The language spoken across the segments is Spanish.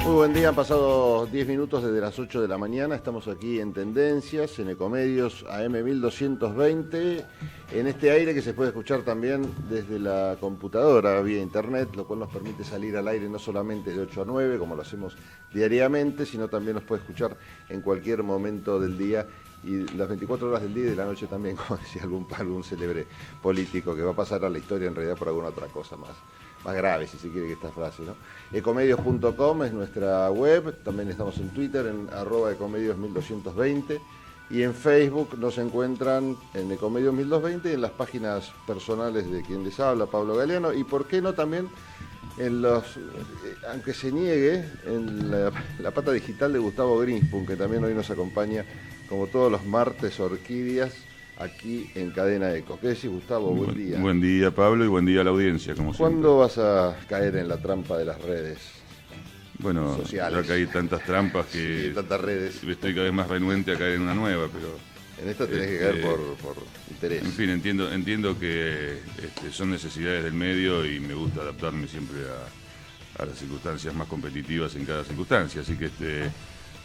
Muy buen día, han pasado 10 minutos desde las 8 de la mañana, estamos aquí en Tendencias, en Ecomedios AM 1220, en este aire que se puede escuchar también desde la computadora vía internet, lo cual nos permite salir al aire no solamente de 8 a 9, como lo hacemos diariamente, sino también nos puede escuchar en cualquier momento del día y las 24 horas del día y de la noche también, como decía algún célebre político que va a pasar a la historia en realidad por alguna otra cosa más grave, si se quiere, que esta frase, ¿no? Ecomedios.com es nuestra web, también estamos en Twitter, en @ecomedios1220, y en Facebook nos encuentran en Ecomedios 1220 y en las páginas personales de quien les habla, Pablo Galeano, y por qué no también en los, aunque se niegue, en la pata digital de Gustavo Greenspoon, que también hoy nos acompaña, como todos los martes, Orquídeas, aquí en Cadena Eco. ¿Qué decís, Gustavo? Buen día. Buen día, Pablo, y buen día a la audiencia, como siempre. ¿Cuándo vas a caer en la trampa de las redes? Bueno, sociales. Ya que hay tantas trampas que sí, tantas redes. Estoy cada vez más renuente a caer en una nueva, pero... En esta tenés que caer por interés. En fin, entiendo que son necesidades del medio y me gusta adaptarme siempre a las circunstancias más competitivas en cada circunstancia, así que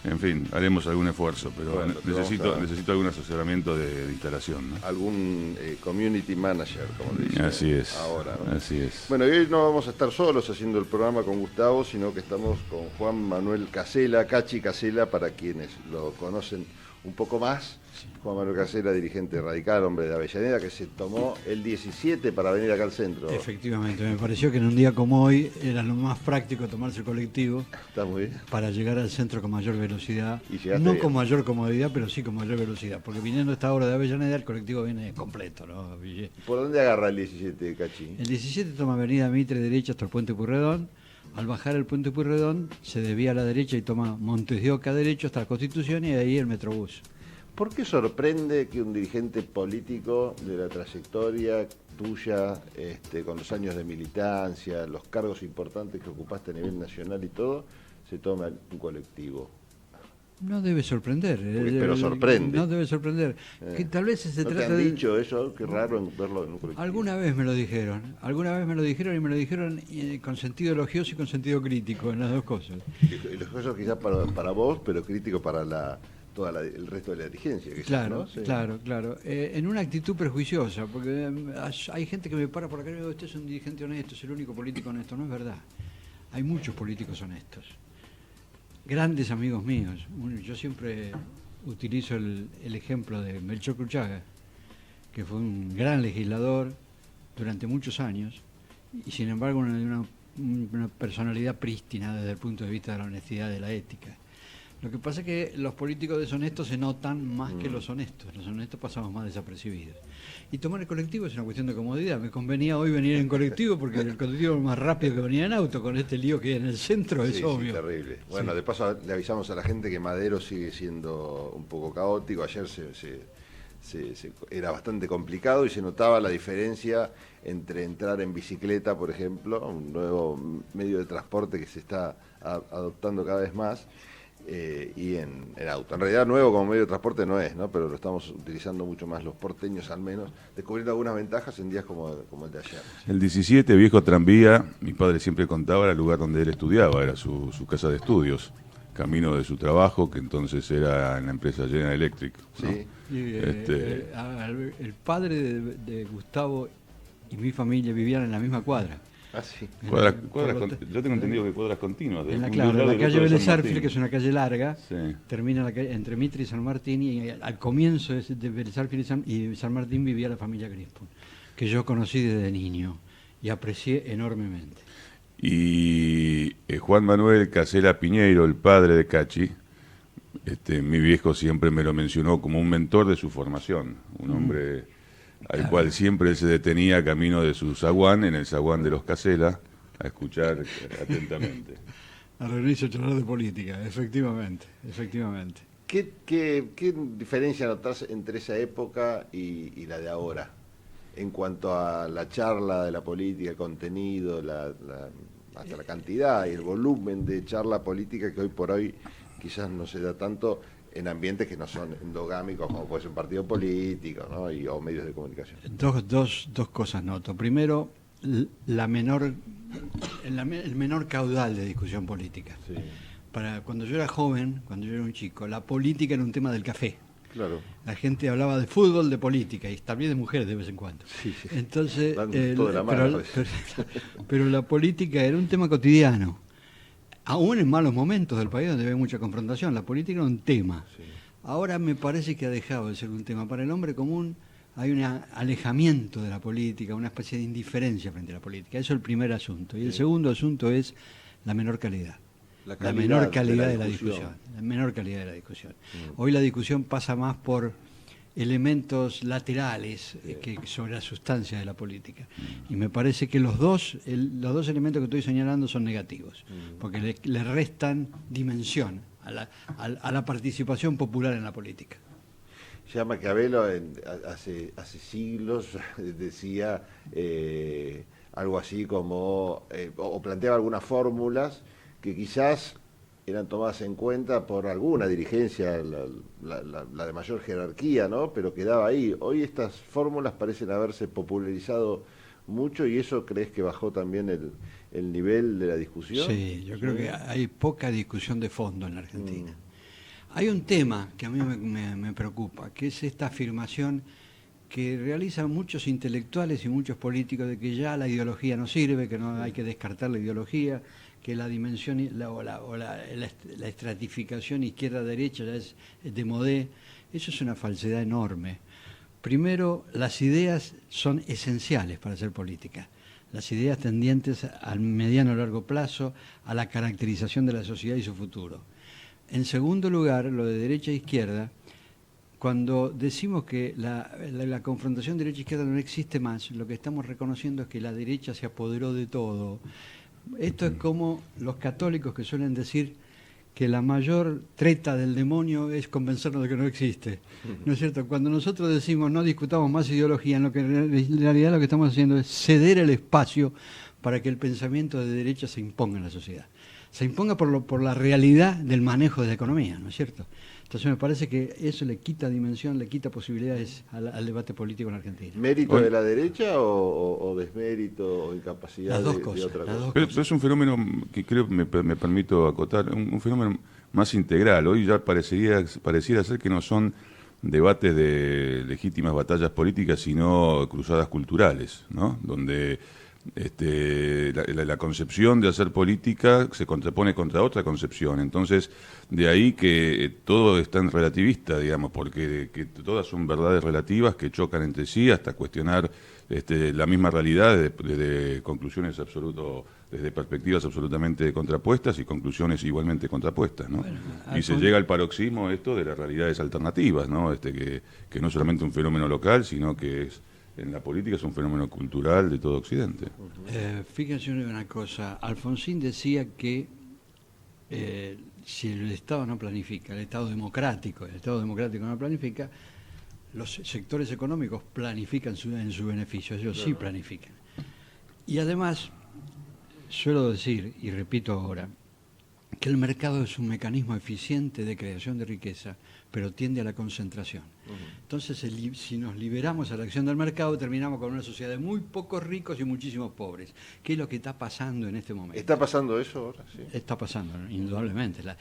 en fin, haremos algún esfuerzo, pero bueno, necesito algún asesoramiento de instalación, ¿no? Algún community manager, como le dicen. Así es. Ahora, ¿no? Así es. Bueno, y hoy no vamos a estar solos haciendo el programa con Gustavo, sino que estamos con Juan Manuel Casela, Cachi Casela, para quienes lo conocen un poco más. Juan Manuel Casela, dirigente radical, hombre de Avellaneda, que se tomó el 17 para venir acá al centro. Efectivamente, me pareció que en un día como hoy era lo más práctico tomarse el colectivo. Está muy bien. Para llegar al centro con mayor velocidad. Y no bien. con mayor comodidad, pero sí con mayor velocidad. Porque viniendo a esta hora de Avellaneda, el colectivo viene completo, ¿no? ¿Por dónde agarra el 17, Cachi? El 17 toma Avenida Mitre derecha hasta el Puente Pueyrredón. Al bajar el Puente Pueyrredón, se desvía a la derecha y toma Montes de Oca derecho hasta la Constitución y de ahí el Metrobús. ¿Por qué sorprende que un dirigente político de la trayectoria tuya, con los años de militancia, los cargos importantes que ocupaste a nivel nacional y todo, se tome un colectivo? No debe sorprender. Pero sorprende. No debe sorprender. Que tal vez se ¿No trata te han de... dicho eso? Qué raro verlo en un colectivo. Alguna vez me lo dijeron y me lo dijeron con sentido elogioso y con sentido crítico, en las dos cosas. Elogioso quizás para vos, pero crítico para el resto de la dirigencia. Quizás, claro, ¿no? Sí. claro. En una actitud prejuiciosa, porque hay gente que me para por acá y me dice, usted es un dirigente honesto, es el único político honesto. No es verdad. Hay muchos políticos honestos. Grandes amigos míos. Yo siempre utilizo el ejemplo de Melchor Cruchaga, que fue un gran legislador durante muchos años y sin embargo una personalidad prístina desde el punto de vista de la honestidad, de la ética. Lo que pasa es que los políticos deshonestos se notan más que los honestos. Los honestos pasamos más desapercibidos. Y tomar el colectivo es una cuestión de comodidad. Me convenía hoy venir en colectivo porque el colectivo es más rápido que venir en auto. Con este lío que hay en el centro es obvio. Sí, terrible. Bueno, de paso le avisamos a la gente que Madero sigue siendo un poco caótico. Ayer era bastante complicado y se notaba la diferencia entre entrar en bicicleta, por ejemplo, un nuevo medio de transporte que se está adoptando cada vez más, y en auto. En realidad nuevo como medio de transporte no es, ¿no? Pero lo estamos utilizando mucho más los porteños, al menos, descubriendo algunas ventajas en días como el de ayer. El 17, viejo tranvía, mi padre siempre contaba, era el lugar donde él estudiaba, era su casa de estudios, camino de su trabajo, que entonces era en la empresa General Electric, ¿no? Sí. El padre de Gustavo y mi familia vivían en la misma cuadra. Ah, sí. Yo tengo entendido que cuadras continuas. En la calle Vélez Arfield, que es una calle larga, sí. Termina la calle, entre Mitre y San Martín, y al comienzo de Vélez Arfield y San Martín vivía la familia Greenspoon, que yo conocí desde niño y aprecié enormemente. Y Juan Manuel Casela Piñeiro, el padre de Cachi, mi viejo siempre me lo mencionó como un mentor de su formación, un hombre al cual siempre él se detenía camino de su zaguán, en el zaguán de los Casela, a escuchar atentamente. A reunirse a charlar de política, efectivamente. ¿Qué diferencia notás entre esa época y la de ahora? En cuanto a la charla de la política, el contenido, hasta la cantidad y el volumen de charla política que hoy por hoy quizás no se da tanto en ambientes que no son endogámicos como puede ser un partido político, ¿no? O medios de comunicación. Dos cosas noto. Primero, el menor caudal de discusión política. Sí. cuando yo era joven, cuando yo era un chico, la política era un tema del café. Claro. La gente hablaba de fútbol, de política y también de mujeres de vez en cuando. Sí, sí. Entonces, Van todo de la mano, pues. pero la política era un tema cotidiano. Aún en malos momentos del país donde había mucha confrontación, la política era un tema. Sí. Ahora me parece que ha dejado de ser un tema. Para el hombre común hay un alejamiento de la política, una especie de indiferencia frente a la política. Eso es el primer asunto. Y el segundo asunto es la menor calidad. La menor calidad de la discusión. La menor calidad de la discusión. Hoy la discusión pasa más por elementos laterales que sobre la sustancia de la política. Y me parece que los dos elementos que estoy señalando son negativos, porque le restan dimensión a la participación popular en la política. Ya Maquiavelo hace siglos decía algo así como, o planteaba algunas fórmulas que quizás eran tomadas en cuenta por alguna dirigencia, la de mayor jerarquía, ¿no? Pero quedaba ahí. Hoy estas fórmulas parecen haberse popularizado mucho y eso ¿crees que bajó también el nivel de la discusión? Sí, yo creo que hay poca discusión de fondo en la Argentina. Hay un tema que a mí me preocupa, que es esta afirmación que realizan muchos intelectuales y muchos políticos de que ya la ideología no sirve, que no hay que descartar la ideología, que la dimensión la estratificación izquierda-derecha ya es de modé. Eso es una falsedad enorme. Primero, las ideas son esenciales para hacer política. Las ideas tendientes al mediano o largo plazo, a la caracterización de la sociedad y su futuro. En segundo lugar, lo de derecha e izquierda, cuando decimos que la confrontación derecha-izquierda no existe más, lo que estamos reconociendo es que la derecha se apoderó de todo. Esto es como los católicos que suelen decir que la mayor treta del demonio es convencernos de que no existe. ¿No es cierto? Cuando nosotros decimos no discutamos más ideología, en realidad lo que estamos haciendo es ceder el espacio para que el pensamiento de derecha se imponga en la sociedad. Se imponga por la realidad del manejo de la economía, ¿no es cierto? Entonces me parece que eso le quita dimensión, le quita posibilidades al debate político en Argentina. ¿Mérito de la derecha o desmérito o incapacidad las dos de cosas, otra las cosa? dos Pero cosas. es un fenómeno que creo, me permito acotar, un fenómeno más integral. Hoy ya pareciera ser que no son debates de legítimas batallas políticas, sino cruzadas culturales, ¿no? Donde la concepción de hacer política se contrapone contra otra concepción. Entonces, de ahí que todo es tan relativista, digamos, porque que todas son verdades relativas que chocan entre sí hasta cuestionar la misma realidad desde conclusiones desde perspectivas absolutamente contrapuestas y conclusiones igualmente contrapuestas, ¿no? Bueno, y se llega al paroxismo esto de las realidades alternativas, ¿no? Que no es solamente un fenómeno local, sino que en la política es un fenómeno cultural de todo Occidente. Fíjense una cosa, Alfonsín decía que si el Estado no planifica, el Estado democrático no planifica, los sectores económicos planifican en su beneficio, ellos sí planifican. Y además, suelo decir, y repito ahora, que el mercado es un mecanismo eficiente de creación de riqueza, pero tiende a la concentración. Entonces, si nos liberamos a la acción del mercado, terminamos con una sociedad de muy pocos ricos y muchísimos pobres. ¿Qué es lo que está pasando en este momento? ¿Está pasando eso ahora? Sí. Está pasando, indudablemente. La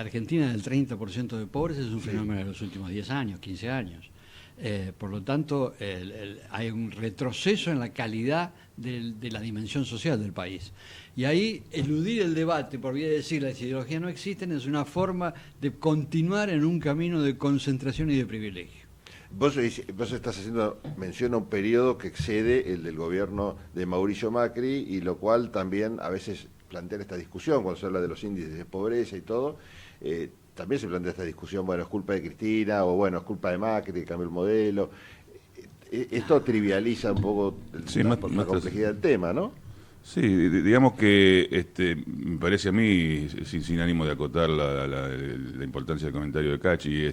Argentina del 30% de pobres es un fenómeno de los últimos 10 años, 15 años. Por lo tanto, hay un retroceso en la calidad de la dimensión social del país. Y ahí eludir el debate por vía de decir las ideologías no existen es una forma de continuar en un camino de concentración y de privilegio. Vos estás haciendo mención a un periodo que excede el del gobierno de Mauricio Macri, y lo cual también a veces plantea esta discusión cuando se habla de los índices de pobreza y todo. También se plantea esta discusión, bueno, es culpa de Cristina, o bueno, es culpa de Macri, que cambió el modelo. Esto trivializa un poco la complejidad del tema, ¿no? Sí, digamos que me parece a mí, sin ánimo de acotar la importancia del comentario de Cachi,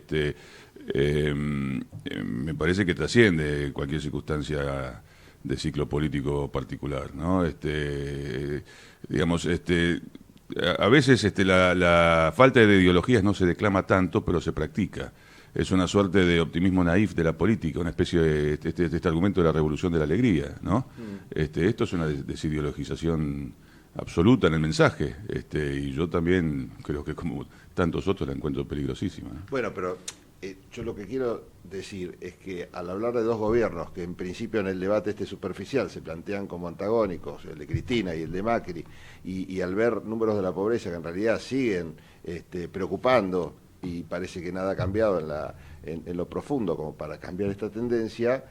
me parece que trasciende cualquier circunstancia de ciclo político particular, ¿no? Digamos, a veces la falta de ideologías no se declama tanto, pero se practica. Es una suerte de optimismo naif de la política, una especie de este argumento de la revolución de la alegría, ¿no? Esto es una desideologización absoluta en el mensaje. Y yo también creo que como tantos otros la encuentro peligrosísima. Bueno, pero yo lo que quiero decir es que al hablar de dos gobiernos que en principio en el debate superficial se plantean como antagónicos, el de Cristina y el de Macri, y al ver números de la pobreza que en realidad siguen preocupando y parece que nada ha cambiado en lo profundo como para cambiar esta tendencia,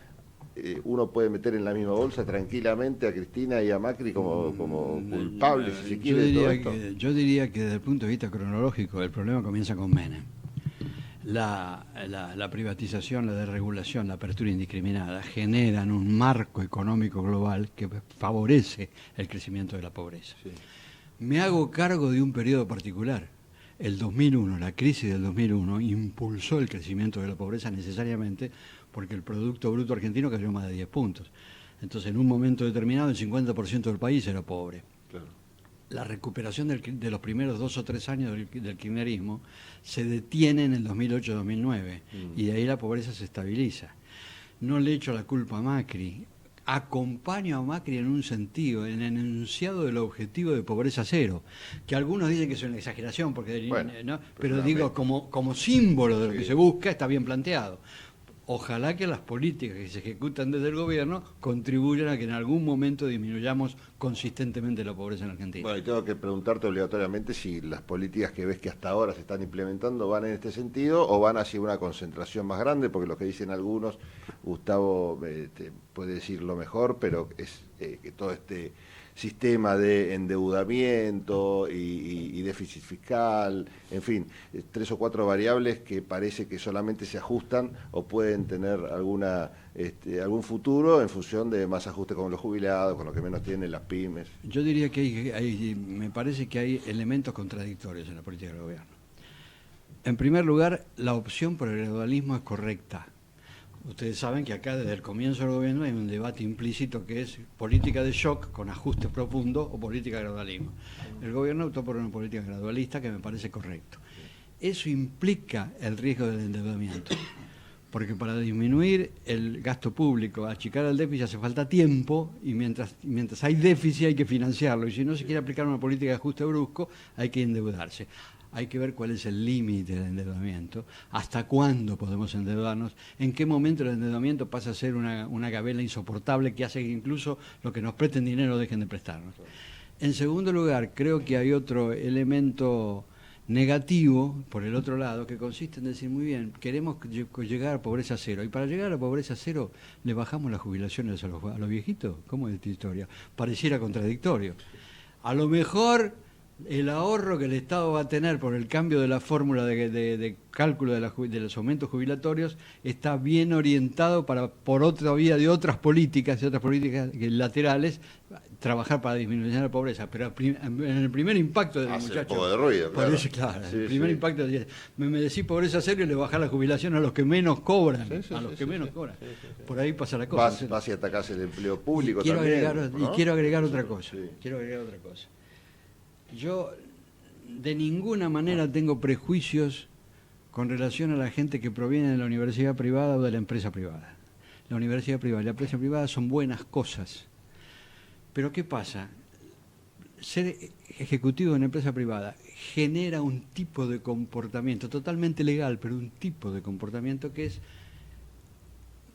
uno puede meter en la misma bolsa tranquilamente a Cristina y a Macri como culpables, si se quiere, de todo esto. Yo diría que desde el punto de vista cronológico el problema comienza con Menem. La privatización, la desregulación, la apertura indiscriminada generan un marco económico global que favorece el crecimiento de la pobreza. Sí. Me hago cargo de un periodo particular. El 2001, la crisis del 2001, impulsó el crecimiento de la pobreza necesariamente porque el Producto Bruto Argentino cayó más de 10 puntos. Entonces, en un momento determinado, el 50% del país era pobre. Claro. La recuperación de los primeros 2 o 3 años del kirchnerismo se detiene en el 2008-2009 y de ahí la pobreza se estabiliza. No le echo la culpa a Macri, acompaño a Macri en un sentido, en el enunciado del objetivo de pobreza cero, que algunos dicen que es una exageración, porque Bueno, ¿no? Pero digo, como símbolo de lo que se busca, está bien planteado. Ojalá que las políticas que se ejecutan desde el gobierno contribuyan a que en algún momento disminuyamos consistentemente la pobreza en Argentina. Bueno, y tengo que preguntarte obligatoriamente si las políticas que ves que hasta ahora se están implementando van en este sentido o van hacia una concentración más grande, porque lo que dicen algunos, Gustavo puede decirlo mejor, pero es que todo este sistema de endeudamiento y déficit fiscal, en fin, 3 o 4 variables que parece que solamente se ajustan o pueden tener algún futuro en función de más ajuste con los jubilados, con los que menos tienen las pymes. Yo diría que me parece que hay elementos contradictorios en la política del gobierno. En primer lugar, la opción por el gradualismo es correcta. Ustedes saben que acá desde el comienzo del gobierno hay un debate implícito que es política de shock con ajustes profundos o política de gradualismo. El gobierno optó por una política gradualista que me parece correcto. Eso implica el riesgo del endeudamiento, porque para disminuir el gasto público, achicar el déficit hace falta tiempo y mientras hay déficit hay que financiarlo y si no se quiere aplicar una política de ajuste brusco hay que endeudarse. Hay que ver cuál es el límite del endeudamiento, hasta cuándo podemos endeudarnos, en qué momento el endeudamiento pasa a ser una gabela insoportable que hace que incluso los que nos presten dinero dejen de prestarnos. En segundo lugar, creo que hay otro elemento negativo, por el otro lado, que consiste en decir, muy bien, queremos llegar a pobreza cero, y para llegar a la pobreza cero le bajamos las jubilaciones a los viejitos. ¿Cómo es esta historia? Pareciera contradictorio. A lo mejor el ahorro que el Estado va a tener por el cambio de la fórmula de cálculo de los aumentos jubilatorios está bien orientado por otra vía de otras políticas laterales, trabajar para disminuir la pobreza. Pero en el primer impacto del muchacho... un poco de ruido, claro. Parece, claro, sí, el primer impacto... Me decís pobreza serio y le bajás la jubilación a los que menos cobran. Cobran. Por ahí pasa la cosa. Vas y atacás el empleo público quiero también. Quiero agregar otra cosa. Sí. Yo de ninguna manera tengo prejuicios con relación a la gente que proviene de la universidad privada o de la empresa privada. La universidad privada y la empresa privada son buenas cosas. Pero ¿qué pasa? Ser ejecutivo de una empresa privada genera un tipo de comportamiento totalmente legal, pero un tipo de comportamiento que es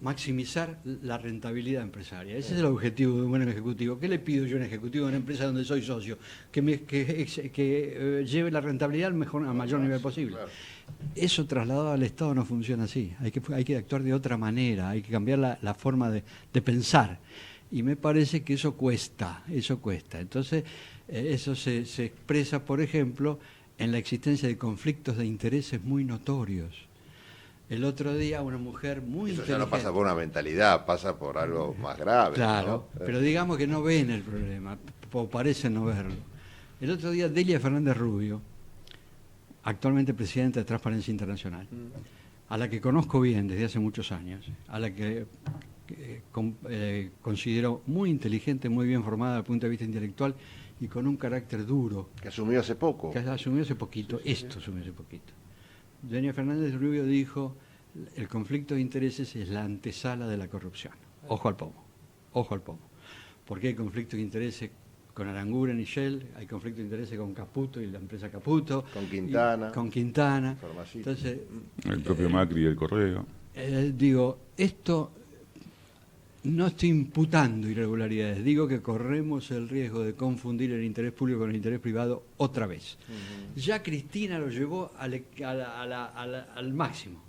maximizar la rentabilidad empresaria. Ese es el objetivo de un buen ejecutivo. ¿Qué le pido yo a un ejecutivo de una empresa donde soy socio? Que lleve la rentabilidad al mayor nivel posible. Claro. Eso trasladado al Estado no funciona así. Hay que actuar de otra manera, hay que cambiar la forma de pensar. Y me parece que eso cuesta. Entonces, eso se expresa, por ejemplo, en la existencia de conflictos de intereses muy notorios. El otro día una mujer muy Eso inteligente... ya no pasa por una mentalidad, pasa por algo más grave. Claro, ¿no? pero digamos que no ven el problema, o parecen no verlo. El otro día Delia Fernández Rubio, actualmente presidenta de Transparencia Internacional, a la que conozco bien desde hace muchos años, a la que considero muy inteligente, muy bien formada desde el punto de vista intelectual y con un carácter duro. Que asumió hace poco. Que asumió hace poquito, asumió hace poquito. Doña Fernández Rubio dijo, el conflicto de intereses es la antesala de la corrupción. Ojo al pomo. ¿Por qué hay conflicto de intereses con Aranguren y Shell, hay conflicto de intereses con Caputo y la empresa Caputo. Con Quintana. Con Quintana. Farmacista. Entonces, El propio Macri y el Correo. digo, esto no estoy imputando irregularidades, digo que corremos el riesgo de confundir el interés público con el interés privado otra vez. Ya Cristina lo llevó al máximo,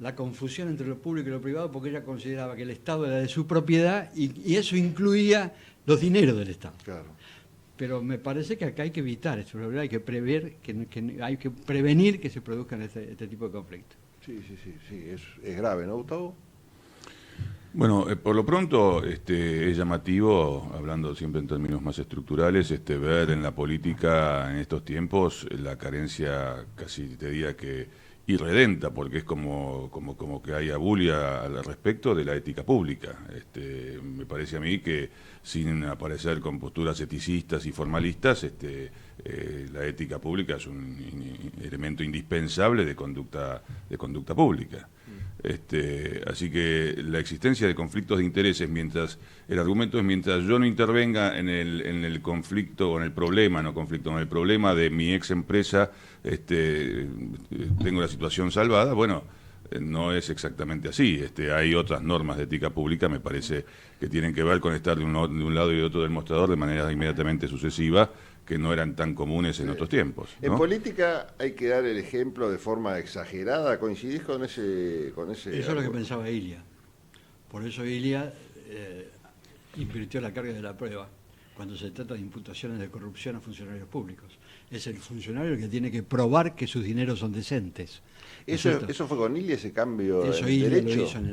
la confusión entre lo público y lo privado, porque ella consideraba que el Estado era de su propiedad y eso incluía los dineros del Estado. Claro. Pero me parece que acá hay que evitar esto, hay que prever, hay que prevenir que se produzcan este tipo de conflictos. Sí, es grave, ¿no, Gustavo? Bueno, por lo pronto es llamativo, hablando siempre en términos más estructurales, ver en la política en estos tiempos la carencia, casi te diría que irredenta, porque es como que hay abulia al respecto de la ética pública. Me parece a mí que sin aparecer con posturas eticistas y formalistas, la ética pública es un elemento indispensable de conducta pública. Así que la existencia de conflictos de intereses, el argumento es mientras yo no intervenga en el conflicto o en el problema, no conflicto, en el problema de mi ex empresa, tengo la situación salvada. Bueno, no es exactamente así. Hay otras normas de ética pública, me parece, que tienen que ver con estar de un lado y de otro del mostrador de manera inmediatamente sucesiva, que no eran tan comunes en otros tiempos, ¿no? En política hay que dar el ejemplo de forma exagerada. ¿Coincidís con ese? Eso es lo que pensaba Ilia. Por eso Ilia invirtió la carga de la prueba cuando se trata de imputaciones de corrupción a funcionarios públicos. Es el funcionario el que tiene que probar que sus dineros son decentes. ¿Eso fue con Ilia, ese cambio Eso en Ilia derecho? lo hizo en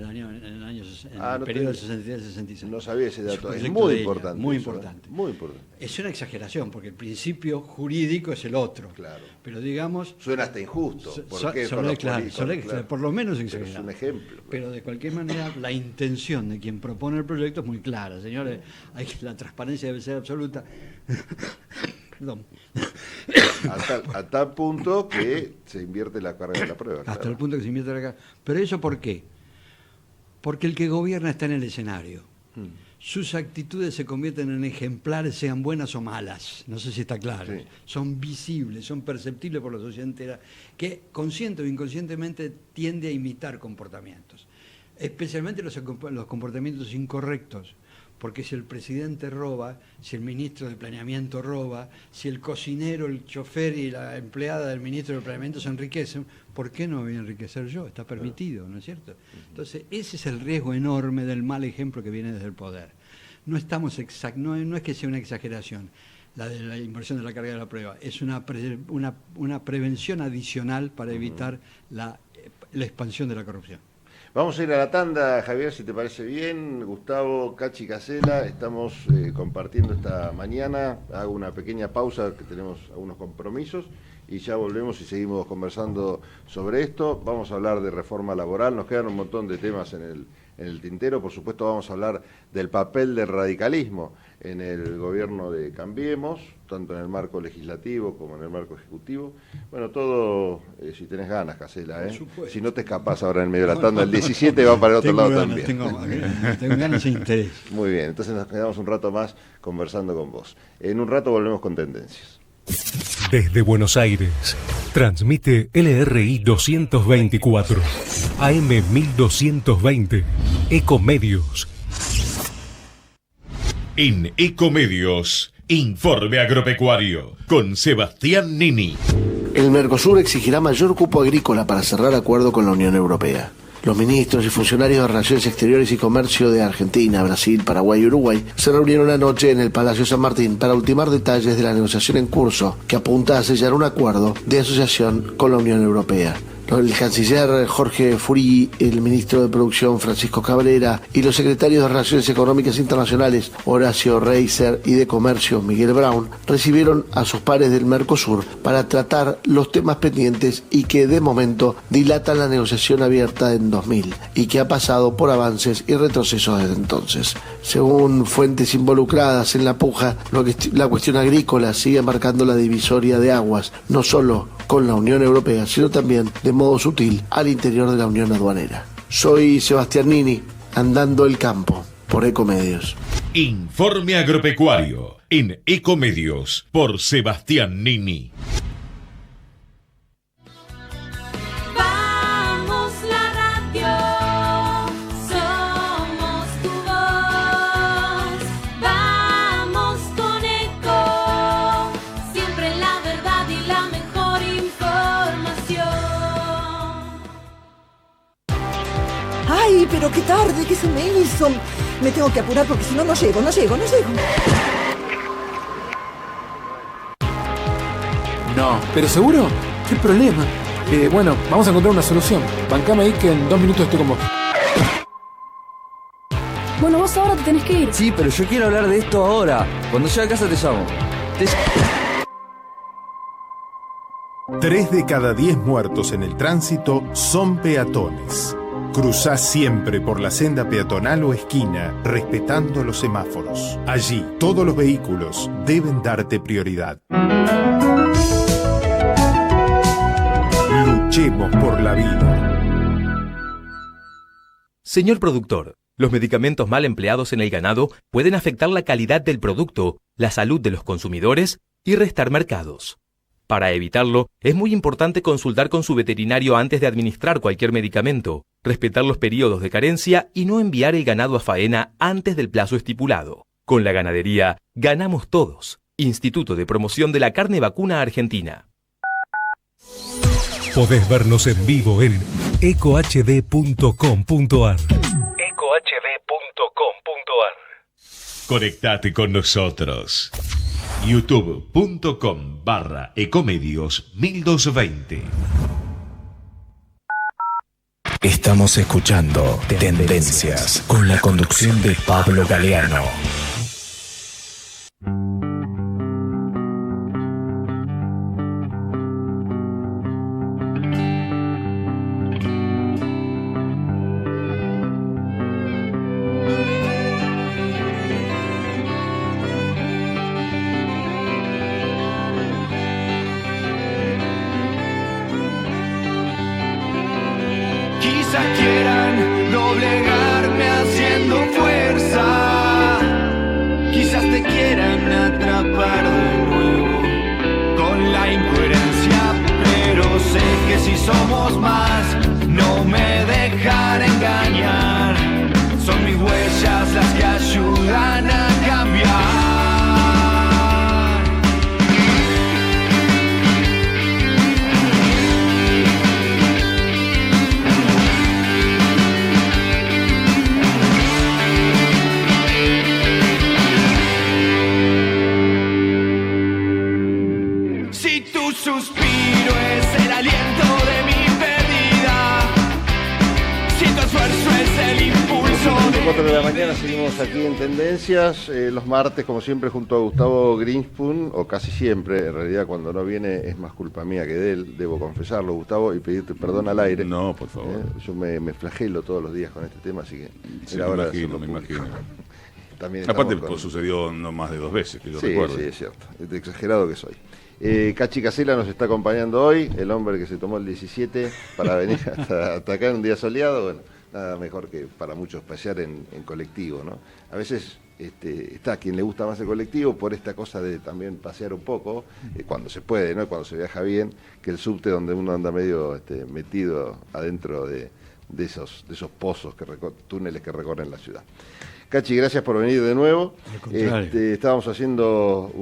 el periodo del 63 al 66. No sabía ese dato. Es proyecto muy de Ilia, importante. muy eso, importante. Muy importante. Es una exageración, porque el principio jurídico es el otro. Claro. Pero digamos... Suena hasta injusto. ¿Por qué? Claro, por lo menos pero exagerado. es un ejemplo. Pero de cualquier manera, la intención de quien propone el proyecto es muy clara. Señores, la transparencia debe ser absoluta. Perdón. A tal punto que se invierte la carga de la prueba. Hasta claro. el punto que se invierte la carga. Pero ¿eso por qué? Porque el que gobierna está en el escenario. Sus actitudes se convierten en ejemplares, sean buenas o malas. No sé si está claro. Sí. Son visibles, son perceptibles por la sociedad entera, que consciente o inconscientemente tiende a imitar comportamientos. Especialmente los comportamientos incorrectos. Porque si el presidente roba, si el ministro de Planeamiento roba, si el cocinero, el chofer y la empleada del ministro de Planeamiento se enriquecen, ¿por qué no me voy a enriquecer yo? Está permitido, ¿no es cierto? Entonces, ese es el riesgo enorme del mal ejemplo que viene desde el poder. No estamos no es que sea una exageración la de la inversión de la carga de la prueba, es una prevención adicional para evitar la expansión de la corrupción. Vamos a ir a la tanda, Javier, si te parece bien. Gustavo, Cachi, Casela, estamos compartiendo esta mañana. Hago una pequeña pausa, que tenemos algunos compromisos, y ya volvemos y seguimos conversando sobre esto. Vamos a hablar de reforma laboral, nos quedan un montón de temas en el tintero. Por supuesto, vamos a hablar del papel del radicalismo en el gobierno de Cambiemos, tanto en el marco legislativo como en el marco ejecutivo. Bueno, todo, si tenés ganas, Casela, si no te escapás ahora en medio de la tanda, el 17 va para el otro lado también. Tengo ganas e interés. Muy bien, entonces nos quedamos un rato más conversando con vos. En un rato volvemos con Tendencias. Desde Buenos Aires, transmite LRI 224, AM 1220, Ecomedios. En Ecomedios, Informe Agropecuario, con Sebastián Nini. El Mercosur exigirá mayor cupo agrícola para cerrar acuerdo con la Unión Europea. Los ministros y funcionarios de Relaciones Exteriores y Comercio de Argentina, Brasil, Paraguay y Uruguay se reunieron anoche en el Palacio San Martín para ultimar detalles de la negociación en curso que apunta a sellar un acuerdo de asociación con la Unión Europea. El canciller Jorge Furí, el ministro de Producción Francisco Cabrera y los secretarios de Relaciones Económicas Internacionales Horacio Reiser y de Comercio Miguel Brown recibieron a sus pares del Mercosur para tratar los temas pendientes y que de momento dilatan la negociación abierta en 2000 y que ha pasado por avances y retrocesos desde entonces. Según fuentes involucradas en la puja, la cuestión agrícola sigue marcando la divisoria de aguas, no solo con la Unión Europea, sino también de modo sutil al interior de la Unión Aduanera. Soy Sebastián Nini, andando el campo por Ecomedios. Informe Agropecuario en Ecomedios por Sebastián Nini. Vamos la radio, somos tu voz. Vamos con Eco, siempre la verdad y la mejor información. ¡Ay, pero qué tarde que se me hizo! Me tengo que apurar porque si no, no llego. No. ¿Pero seguro? ¿Qué problema? Bueno, vamos a encontrar una solución. Bancame ahí que en 2 minutos estoy con vos. Bueno, vos ahora te tenés que ir. Sí, pero yo quiero hablar de esto ahora. Cuando llegue a casa te llamo. 3 de cada 10 muertos en el tránsito son peatones. Cruzá siempre por la senda peatonal o esquina, respetando los semáforos. Allí, todos los vehículos deben darte prioridad. Luchemos por la vida. Señor productor, los medicamentos mal empleados en el ganado pueden afectar la calidad del producto, la salud de los consumidores y restar mercados. Para evitarlo, es muy importante consultar con su veterinario antes de administrar cualquier medicamento, respetar los periodos de carencia y no enviar el ganado a faena antes del plazo estipulado. Con la ganadería, ganamos todos. Instituto de Promoción de la Carne Vacuna Argentina. Podés vernos en vivo en ecohd.com.ar. Conectate con nosotros. youtube.com/ecomedios1220. Estamos escuchando Tendencias con la conducción de Pablo Galeano. Quieran doblegarme haciendo fuerza, quizás te quieran atrapar de nuevo con la incoherencia, pero sé que si somos más no me dejan engañar, son mis huellas las que ayudan a cambiar. Suspiro es el aliento de mi pérdida. Si tu esfuerzo es el impulso de 4 de la mañana seguimos aquí en Tendencias, los martes como siempre junto a Gustavo Greenspoon, o casi siempre, en realidad cuando no viene es más culpa mía que de él, debo confesarlo, Gustavo, y pedirte perdón al aire. No, por favor. Yo me flagelo todos los días con este tema, así que sí, era hora de hacerlo me público. imagino. También aparte con... sucedió no más de 2 veces, que yo sí, recuerdo. Sí, es cierto, de exagerado que soy. Cachi Casela nos está acompañando hoy, el hombre que se tomó el 17 para venir hasta acá en un día soleado. Bueno, nada mejor que para muchos pasear en colectivo, ¿no? A veces está quien le gusta más el colectivo por esta cosa de también pasear un poco, cuando se puede, ¿no? Cuando se viaja bien, que el subte donde uno anda medio metido adentro de esos pozos, túneles que recorren la ciudad. Cachi, gracias por venir de nuevo. Estábamos haciendo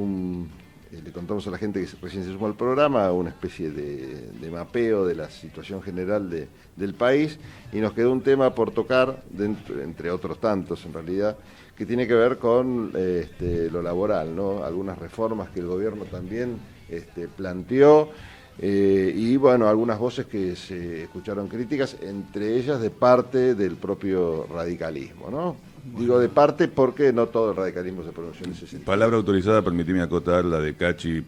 le contamos a la gente que recién se sumó al programa, una especie de mapeo de la situación general del país, y nos quedó un tema por tocar, entre otros tantos en realidad, que tiene que ver con lo laboral, ¿no? Algunas reformas que el gobierno también planteó, y bueno, algunas voces que se escucharon críticas, entre ellas de parte del propio radicalismo, ¿no? Digo de parte porque no todo el radicalismo se pronunció en ese sentido. Palabra autorizada, permitime acotar la de Cachi,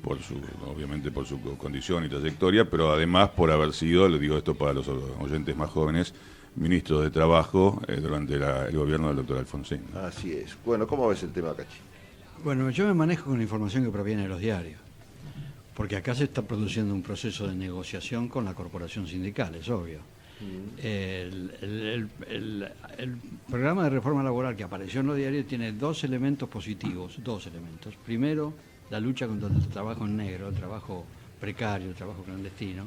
obviamente por su condición y trayectoria, pero además por haber sido, le digo esto para los oyentes más jóvenes, ministro de Trabajo durante el gobierno del doctor Alfonsín. Así es. Bueno, ¿cómo ves el tema, Cachi? Bueno, yo me manejo con la información que proviene de los diarios, porque acá se está produciendo un proceso de negociación con la corporación sindical, es obvio. El programa de reforma laboral que apareció en los diarios tiene dos elementos positivos, Primero, la lucha contra el trabajo en negro, el trabajo precario, el trabajo clandestino,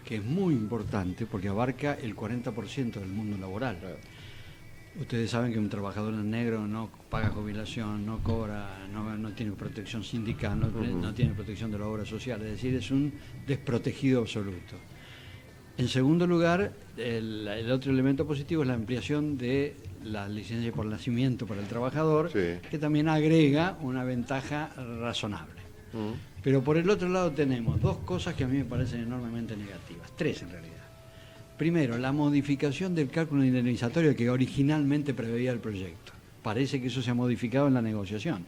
que es muy importante porque abarca el 40% del mundo laboral. Ustedes saben que un trabajador en negro no paga jubilación, no cobra, no tiene protección sindical, no tiene protección de la obra social, es decir, es un desprotegido absoluto. En segundo lugar, el otro elemento positivo es la ampliación de la licencia por nacimiento para el trabajador, que también agrega una ventaja razonable. Pero por el otro lado tenemos dos cosas que a mí me parecen enormemente negativas, tres en realidad. Primero, la modificación del cálculo indemnizatorio que originalmente preveía el proyecto. Parece que eso se ha modificado en la negociación,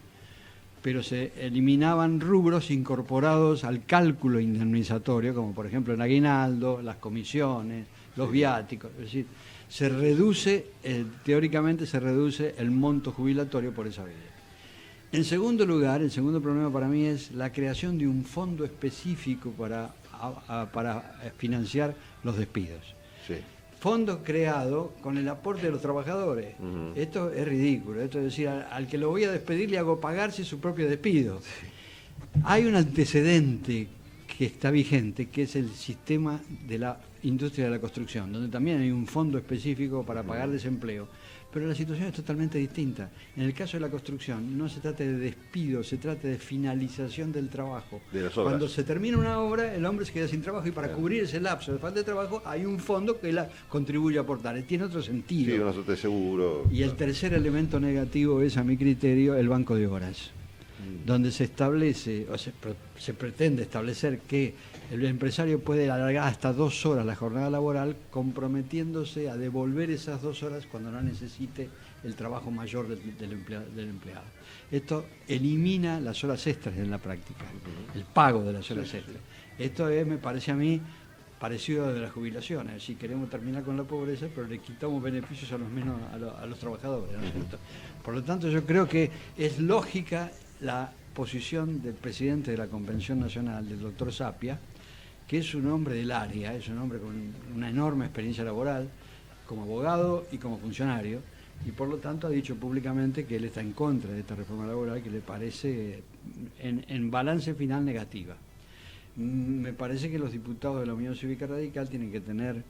pero se eliminaban rubros incorporados al cálculo indemnizatorio, como por ejemplo el aguinaldo, las comisiones, los viáticos. Es decir, se reduce, teóricamente se reduce el monto jubilatorio por esa vía. En segundo lugar, el segundo problema para mí es la creación de un fondo específico para financiar los despidos. Fondo creado con el aporte de los trabajadores. Esto es ridículo. Esto es decir, al que lo voy a despedir le hago pagarse su propio despido. Hay un antecedente que está vigente, que es el sistema de la industria de la construcción, donde también hay un fondo específico para pagar desempleo. Pero la situación es totalmente distinta. En el caso de la construcción no se trata de despido, se trata de finalización del trabajo. De las obras. Cuando se termina una obra, el hombre se queda sin trabajo y para cubrir ese lapso de falta de trabajo hay un fondo que contribuye a aportar. Tiene otro sentido. Sí, una suerte de seguro. Y el tercer elemento negativo es, a mi criterio, el banco de horas, donde se establece, o se pretende establecer que el empresario puede alargar hasta 2 horas la jornada laboral, comprometiéndose a devolver esas 2 horas cuando no necesite el trabajo mayor del empleado. Esto elimina las horas extras en la práctica, el pago de las horas extras. Esto me parece a mí parecido de las jubilaciones. Si queremos terminar con la pobreza, pero le quitamos beneficios a los trabajadores, ¿no es cierto? Por lo tanto, yo creo que es lógica la posición del presidente de la Convención Nacional, del doctor Sapia, que es un hombre del área, es un hombre con una enorme experiencia laboral, como abogado y como funcionario, y por lo tanto ha dicho públicamente que él está en contra de esta reforma laboral, que le parece en balance final negativa. Me parece que los diputados de la Unión Cívica Radical tienen que tener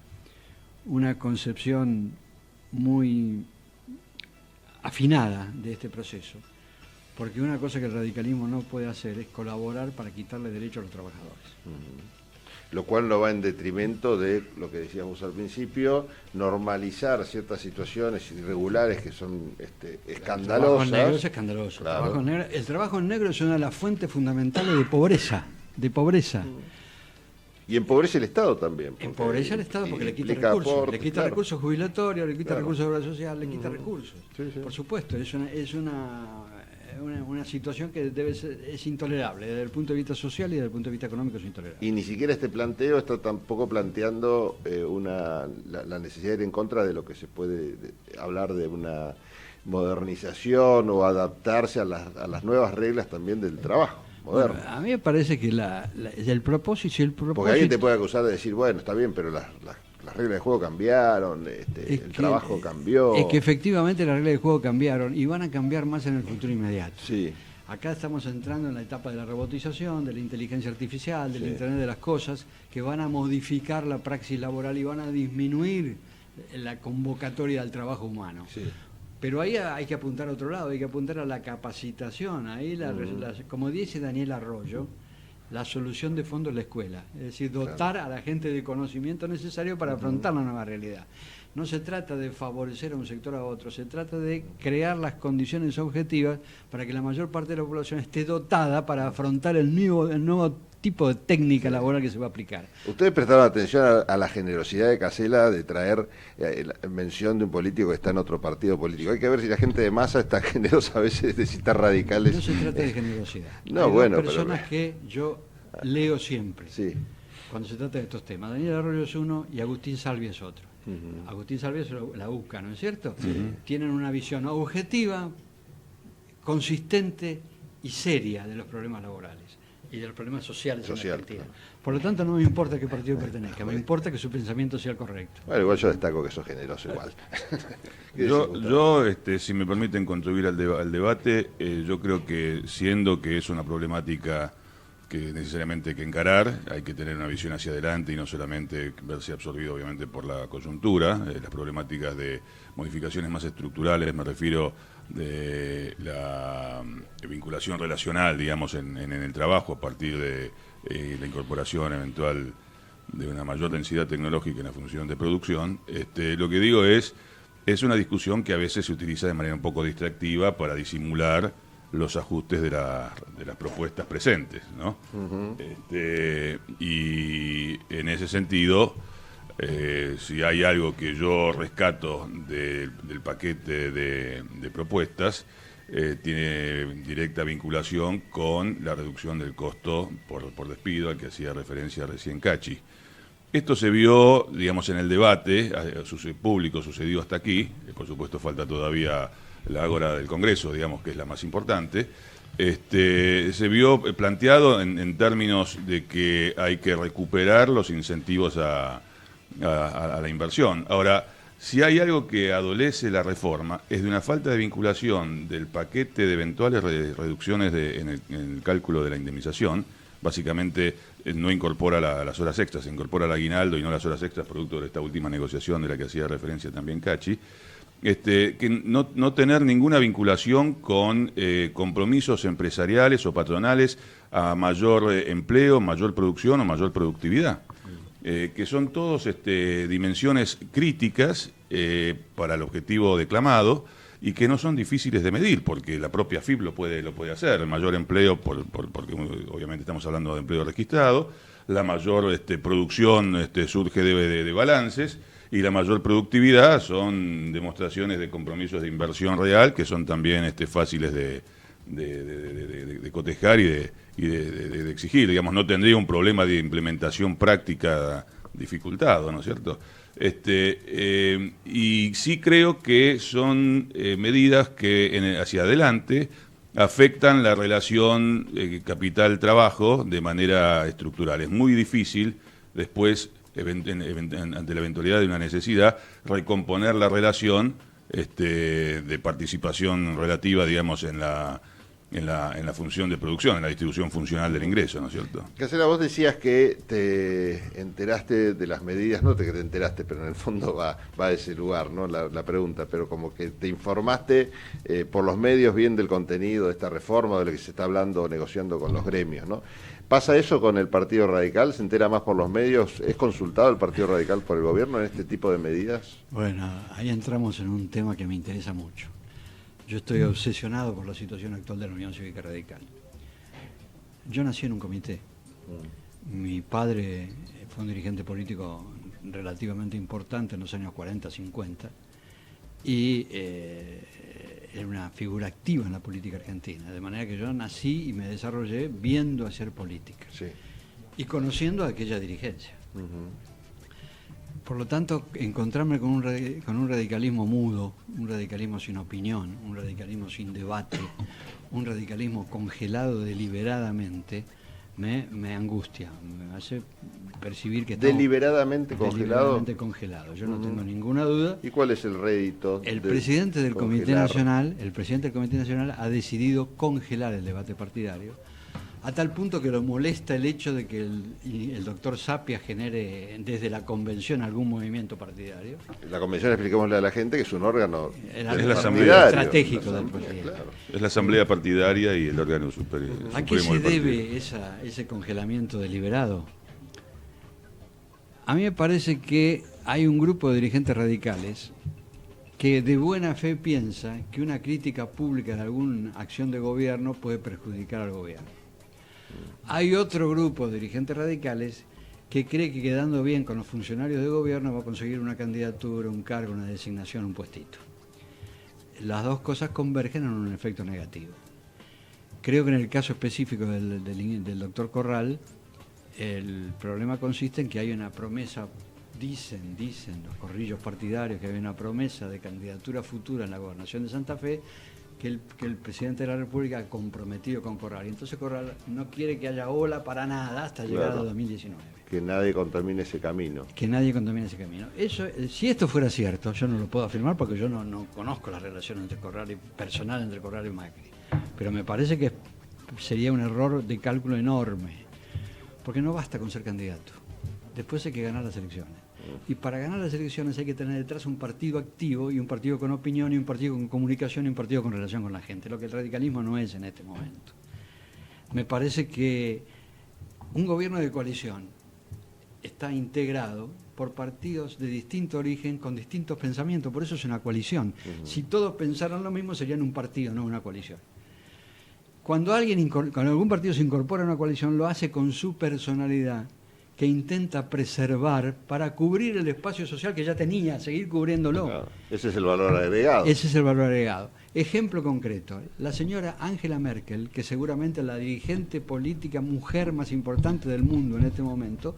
una concepción muy afinada de este proceso, porque una cosa que el radicalismo no puede hacer es colaborar para quitarle derechos a los trabajadores. Lo cual no va en detrimento de lo que decíamos al principio, normalizar ciertas situaciones irregulares que son escandalosas. El trabajo en negro es escandaloso. Claro. El trabajo en negro es una de las fuentes fundamentales de pobreza. Y empobrece el Estado también. Empobrece al Estado porque le quita recursos. Le quita recursos jubilatorios, le quita recursos de obra social, le quita recursos. Por supuesto, es una situación que es intolerable. Desde el punto de vista social y desde el punto de vista económico es intolerable. Y ni siquiera este planteo está tampoco planteando la necesidad de ir en contra de lo que se puede hablar de una modernización o adaptarse a las nuevas reglas también del trabajo. Bueno, a mí me parece que el propósito... Porque alguien te puede acusar de decir, bueno, está bien, pero las reglas de juego cambiaron, el trabajo cambió. Es que efectivamente las reglas de juego cambiaron y van a cambiar más en el futuro inmediato. Sí. Acá estamos entrando en la etapa de la robotización, de la inteligencia artificial, del Internet de las cosas, que van a modificar la praxis laboral y van a disminuir la convocatoria al trabajo humano. Sí. Pero ahí hay que apuntar a otro lado, hay que apuntar a la capacitación. Ahí, como dice Daniel Arroyo, la solución de fondo es la escuela. Es decir, dotar a la gente de conocimiento necesario para afrontar la nueva realidad. No se trata de favorecer a un sector a otro, se trata de crear las condiciones objetivas para que la mayor parte de la población esté dotada para afrontar el nuevo tipo de técnica laboral que se va a aplicar. Ustedes prestaron atención a la generosidad de Casella de traer la mención de un político que está en otro partido político. Hay que ver si la gente de masa está generosa a veces de citar radicales. No se trata de generosidad. No, hay bueno, dos personas que yo leo siempre cuando se trata de estos temas. Daniel Arroyo es uno y Agustín Salvia es otro. Agustín Salvia es la UCA, ¿no es cierto? Tienen una visión objetiva, consistente y seria de los problemas laborales. y de los problemas sociales en Social, Argentina. Por lo tanto, no me importa a qué partido pertenezca, me importa que su pensamiento sea el correcto. Bueno, igual yo destaco que sos generoso igual. Yo si me permiten contribuir al debate, yo creo que siendo que es una problemática que necesariamente hay que encarar, hay que tener una visión hacia adelante y no solamente verse absorbido obviamente por la coyuntura, las problemáticas de modificaciones más estructurales, me refiero de la vinculación relacional, digamos, en el trabajo a partir de la incorporación eventual de una mayor densidad tecnológica en la función de producción. Lo que digo es una discusión que a veces se utiliza de manera un poco distractiva para disimular los ajustes de las propuestas presentes, ¿no? Uh-huh. Y en ese sentido, si hay algo que yo rescato del paquete de propuestas, tiene directa vinculación con la reducción del costo por despido al que hacía referencia recién Cachi. Esto se vio, digamos, en el debate público, sucedió hasta aquí, por supuesto falta todavía la ágora del Congreso, digamos, que es la más importante. Se vio planteado en términos de que hay que recuperar los incentivos a la inversión. Ahora, si hay algo que adolece la reforma, es de una falta de vinculación del paquete de eventuales reducciones en el cálculo de la indemnización. Básicamente no incorpora las horas extras, se incorpora el aguinaldo y no las horas extras, producto de esta última negociación de la que hacía referencia también Cachi. Que no tener ninguna vinculación con compromisos empresariales o patronales a mayor empleo, mayor producción o mayor productividad, que son todos dimensiones críticas para el objetivo declamado y que no son difíciles de medir, porque la propia FIP lo puede hacer. El mayor empleo, porque obviamente estamos hablando de empleo registrado, la mayor producción surge de balances, y la mayor productividad son demostraciones de compromisos de inversión real que son también fáciles de cotejar y de exigir. Digamos, no tendría un problema de implementación práctica dificultado, ¿no es cierto? Y sí creo que son medidas que hacia adelante afectan la relación capital-trabajo de manera estructural. Es muy difícil después, ante la eventualidad de una necesidad, recomponer la relación de participación relativa, digamos, en la función de producción, en la distribución funcional del ingreso, ¿no es cierto? Casela, vos decías que te enteraste de las medidas, no que te enteraste, pero en el fondo va a ese lugar, ¿no? La pregunta, pero como que te informaste por los medios bien del contenido de esta reforma, de lo que se está hablando, negociando con los gremios, ¿no? ¿Pasa eso con el Partido Radical? ¿Se entera más por los medios? ¿Es consultado el Partido Radical por el gobierno en este tipo de medidas? Bueno, ahí entramos en un tema que me interesa mucho. Yo estoy obsesionado por la situación actual de la Unión Cívica Radical. Yo nací en un comité. Mi padre fue un dirigente político relativamente importante en los años 40, 50 y era una figura activa en la política argentina, de manera que yo nací y me desarrollé viendo hacer política, sí, y conociendo a aquella dirigencia. Por lo tanto, encontrarme con un radicalismo mudo, un radicalismo sin opinión, un radicalismo sin debate, un radicalismo congelado deliberadamente, me angustia, me hace percibir que estamos deliberadamente congelado. Yo no tengo ninguna duda. ¿Y cuál es el rédito? El presidente del Comité Nacional ha decidido congelar el debate partidario, a tal punto que lo molesta el hecho de que el doctor Sapia genere desde la convención algún movimiento partidario. La convención, expliquémosle a la gente que es un órgano es la asamblea estratégico del partido. Claro. Es la asamblea partidaria y el órgano superior. ¿A qué se debe ese congelamiento deliberado? A mí me parece que hay un grupo de dirigentes radicales que de buena fe piensa que una crítica pública de alguna acción de gobierno puede perjudicar al gobierno. Hay otro grupo de dirigentes radicales que cree que quedando bien con los funcionarios de gobierno va a conseguir una candidatura, un cargo, una designación, un puestito. Las dos cosas convergen en un efecto negativo. Creo que en el caso específico del doctor Corral, el problema consiste en que hay una promesa, dicen los corrillos partidarios, que hay una promesa de candidatura futura en la gobernación de Santa Fe, que el presidente de la República ha comprometido con Corral. Y entonces Corral no quiere que haya ola para nada hasta llegar a 2019. Que nadie contamine ese camino. Que nadie contamine ese camino. Eso, si esto fuera cierto, yo no lo puedo afirmar porque yo no conozco la relación personal entre Corral y Macri. Pero me parece que sería un error de cálculo enorme. Porque no basta con ser candidato. Después hay que ganar las elecciones. Y para ganar las elecciones hay que tener detrás un partido activo y un partido con opinión y un partido con comunicación y un partido con relación con la gente, lo que el radicalismo no es en este momento. Me parece que un gobierno de coalición está integrado por partidos de distinto origen, con distintos pensamientos, por eso es una coalición. Si todos pensaran lo mismo serían un partido, no una coalición. Cuando algún partido se incorpora a una coalición lo hace con su personalidad, que intenta preservar para cubrir el espacio social que ya tenía, seguir cubriéndolo. Claro, ese es el valor agregado. Ese es el valor agregado. Ejemplo concreto, la señora Angela Merkel, que seguramente es la dirigente política mujer más importante del mundo en este momento,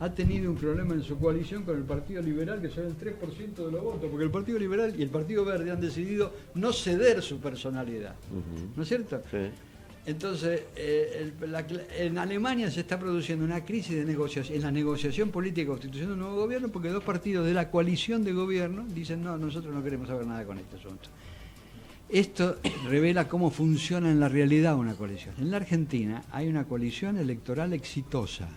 ha tenido un problema en su coalición con el Partido Liberal, que son el 3% de los votos, porque el Partido Liberal y el Partido Verde han decidido no ceder su personalidad. ¿No es cierto? Sí. Entonces, en Alemania se está produciendo una crisis de negociación, en la negociación política y constitución de un nuevo gobierno, porque dos partidos de la coalición de gobierno dicen, no, nosotros no queremos saber nada con este asunto. Esto revela cómo funciona en la realidad una coalición. En la Argentina hay una coalición electoral exitosa,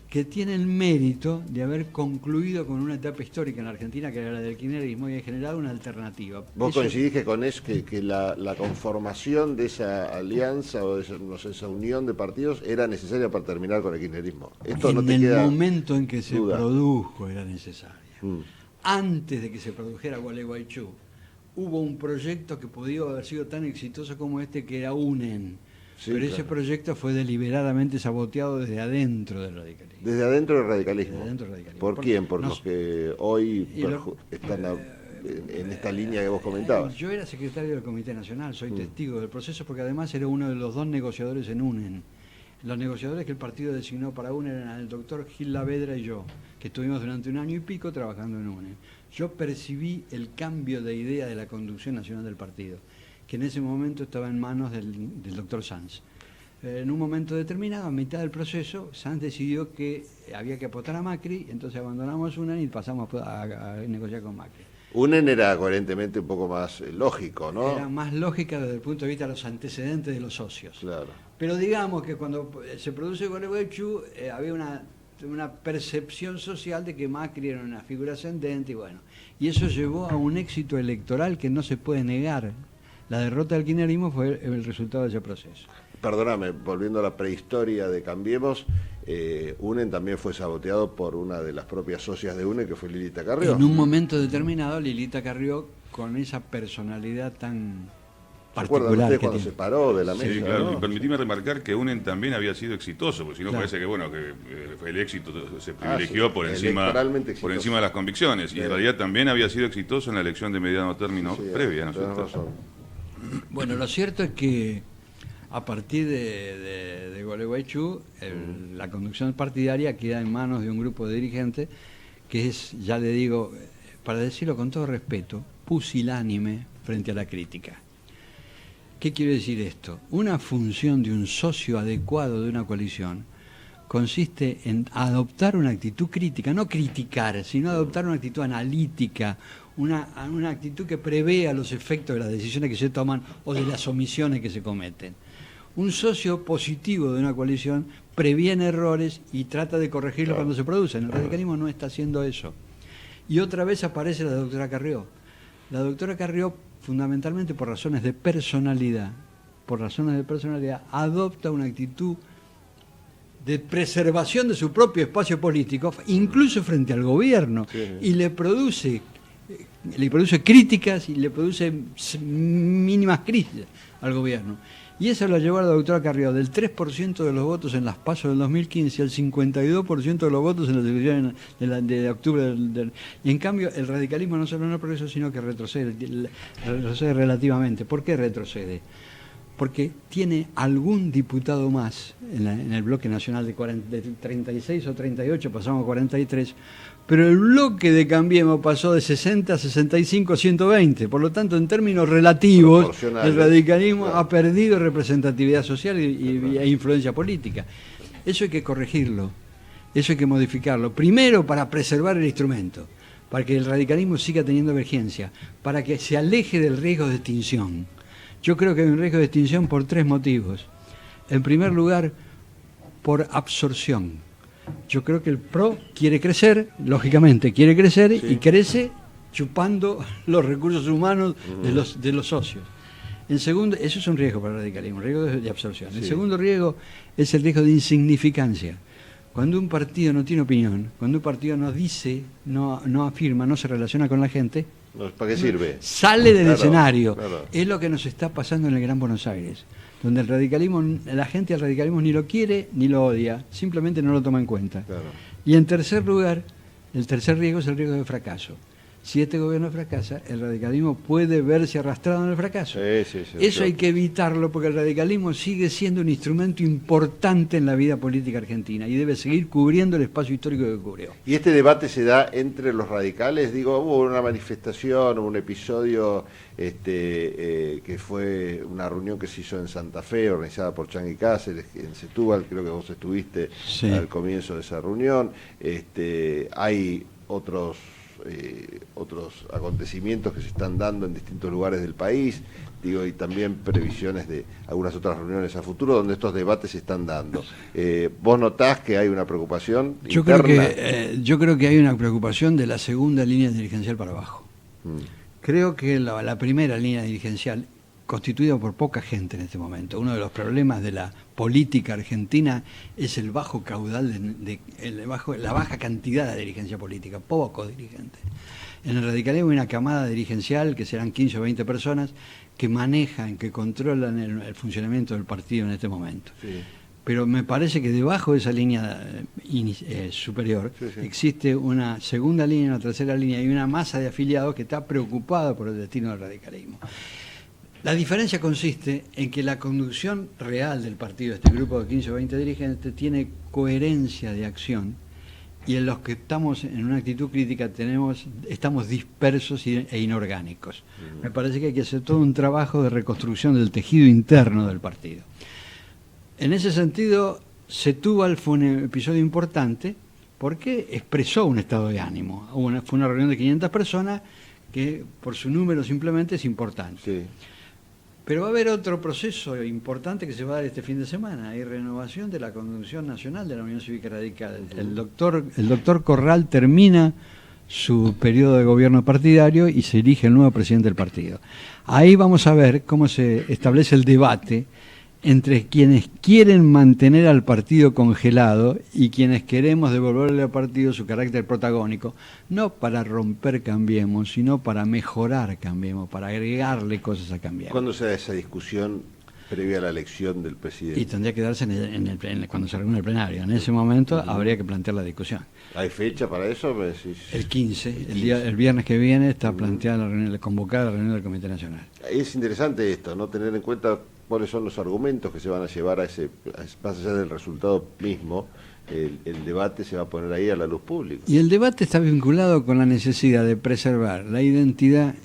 que tiene el mérito de haber concluido con una etapa histórica en la Argentina, que era la del kirchnerismo, y ha generado una alternativa. ¿Vos coincidís que con eso, que la conformación de esa alianza o de esa unión de partidos era necesaria para terminar con el kirchnerismo? Esto no te En el queda momento en que se duda. produjo era necesaria. Antes de que se produjera Gualeguaychú, hubo un proyecto que podía haber sido tan exitoso como este, que era UNEN. Sí, pero claro. ese proyecto fue deliberadamente saboteado desde adentro del radicalismo. Desde adentro del radicalismo. Desde adentro del radicalismo. ¿Por quién? Por los que hoy Y lo- están en esta línea que vos comentabas. Yo era secretario del Comité Nacional, soy testigo del proceso, porque además era uno de los dos negociadores en UNEN. Los negociadores que el partido designó para UNEN eran el doctor Gil Lavedra y yo, que estuvimos durante 1 año y pico trabajando en UNEN. Yo percibí el cambio de idea de la conducción nacional del partido, que en ese momento estaba en manos del doctor Sanz. En un momento determinado, a mitad del proceso, Sanz decidió que había que apostar a Macri, entonces abandonamos UNEN y pasamos a negociar con Macri. UNEN era coherentemente un poco más lógico, ¿no? Era más lógica desde el punto de vista de los antecedentes de los socios. Claro. Pero digamos que cuando se produce Gualeguaychú había una percepción social de que Macri era una figura ascendente y eso llevó a un éxito electoral que no se puede negar. La derrota del kirchnerismo fue el resultado de ese proceso. Perdóname, volviendo a la prehistoria de Cambiemos, UNEN también fue saboteado por una de las propias socias de UNEN, que fue Lilita Carrió. En un momento determinado, Lilita Carrió, con esa personalidad tan ¿Se acuerdan particular ustedes que cuando tiene. se paró de la mesa? Sí, claro. ¿no? Y permitime remarcar que UNEN también había sido exitoso, porque si no Claro. parece que el éxito se privilegió sí, por electoralmente exitoso. encima de las convicciones. Y Sí. en realidad también había sido exitoso en la elección de mediano término Sí, previa, ¿no es tenés cierto? razón. Bueno, lo cierto es que a partir de Gualeguaychú, la conducción partidaria queda en manos de un grupo de dirigentes que es, ya le digo, para decirlo con todo respeto, pusilánime frente a la crítica. ¿Qué quiere decir esto? Una función de un socio adecuado de una coalición consiste en adoptar una actitud crítica, no criticar, sino adoptar una actitud analítica, una actitud que prevea los efectos de las decisiones que se toman o de las omisiones que se cometen. Un socio positivo de una coalición previene errores y trata de corregirlos cuando se producen. El radicalismo no está haciendo eso. Y otra vez aparece la doctora Carrió. La doctora Carrió, fundamentalmente por razones de personalidad, adopta una actitud de preservación de su propio espacio político, incluso frente al gobierno, y le produce críticas y le produce mínimas crisis al gobierno. Y eso lo llevó a la doctora Carrió del 3% de los votos en las PASO del 2015 al 52% de los votos en las elecciones de octubre y en cambio el radicalismo no solo no progresa, sino que retrocede relativamente. ¿Por qué retrocede? Porque tiene algún diputado más en el bloque nacional de 36 o 38, pasamos a 43, pero el bloque de Cambiemos pasó de 60, 65 a 120. Por lo tanto, en términos relativos, el radicalismo ha perdido representatividad social e influencia política. Eso hay que corregirlo, eso hay que modificarlo. Primero, para preservar el instrumento, para que el radicalismo siga teniendo vigencia, para que se aleje del riesgo de extinción. Yo creo que hay un riesgo de extinción por 3 motivos. En primer lugar, por absorción. Yo creo que el PRO quiere crecer, lógicamente quiere crecer, y crece chupando los recursos humanos de los socios. En segundo, eso es un riesgo para el radicalismo, un riesgo de absorción. El segundo riesgo es el riesgo de insignificancia. Cuando un partido no tiene opinión, cuando un partido no dice, no afirma, no se relaciona con la gente, ¿para qué sirve? Sale del escenario. Claro. Es lo que nos está pasando en el Gran Buenos Aires, donde el radicalismo, la gente al radicalismo ni lo quiere ni lo odia, simplemente no lo toma en cuenta. Claro. Y en tercer lugar, el tercer riesgo es el riesgo de fracaso. Si este gobierno fracasa, el radicalismo puede verse arrastrado en el fracaso. Eso hay que evitarlo, porque el radicalismo sigue siendo un instrumento importante en la vida política argentina y debe seguir cubriendo el espacio histórico que cubrió. ¿Y este debate se da entre los radicales? Digo, hubo una manifestación, un episodio que fue una reunión que se hizo en Santa Fe, organizada por Changuy Cáceres, en Setúbal, creo que vos estuviste al comienzo de esa reunión. Hay otros acontecimientos que se están dando en distintos lugares del país, digo, y también previsiones de algunas otras reuniones a futuro donde estos debates se están dando. ¿Vos notás que hay una preocupación interna? Yo creo que hay una preocupación de la segunda línea dirigencial para abajo. Creo que la primera línea dirigencial, constituida por poca gente en este momento, uno de los problemas de la política argentina es el bajo caudal, la baja cantidad de dirigencia política, pocos dirigentes. En el radicalismo hay una camada dirigencial, que serán 15 o 20 personas, que manejan, que controlan el funcionamiento del partido en este momento. Sí. Pero me parece que debajo de esa línea superior existe una segunda línea, una tercera línea y una masa de afiliados que está preocupada por el destino del radicalismo. La diferencia consiste en que la conducción real del partido, este grupo de 15 o 20 dirigentes, tiene coherencia de acción, y en los que estamos en una actitud crítica estamos dispersos e inorgánicos. Me parece que hay que hacer todo un trabajo de reconstrucción del tejido interno del partido. En ese sentido, Setúbal fue un episodio importante porque expresó un estado de ánimo. Fue una reunión de 500 personas que por su número simplemente es importante. Sí. Pero va a haber otro proceso importante que se va a dar este fin de semana. Hay renovación de la Convención Nacional de la Unión Cívica Radical. El doctor Corral termina su periodo de gobierno partidario y se elige el nuevo presidente del partido. Ahí vamos a ver cómo se establece el debate entre quienes quieren mantener al partido congelado y quienes queremos devolverle al partido su carácter protagónico, no para romper Cambiemos, sino para mejorar Cambiemos, para agregarle cosas a Cambiemos. ¿Cuándo se da esa discusión previa a la elección del presidente? Y tendría que darse cuando se reúne el plenario. En ese momento habría que plantear la discusión. ¿Hay fecha para eso? El 15, el viernes que viene está planteada convocada la reunión del Comité Nacional. Es interesante esto, ¿no? Tener en cuenta cuáles son los argumentos que se van a llevar más allá del resultado mismo. El debate se va a poner ahí a la luz pública. Y el debate está vinculado con la necesidad de preservar la identidad,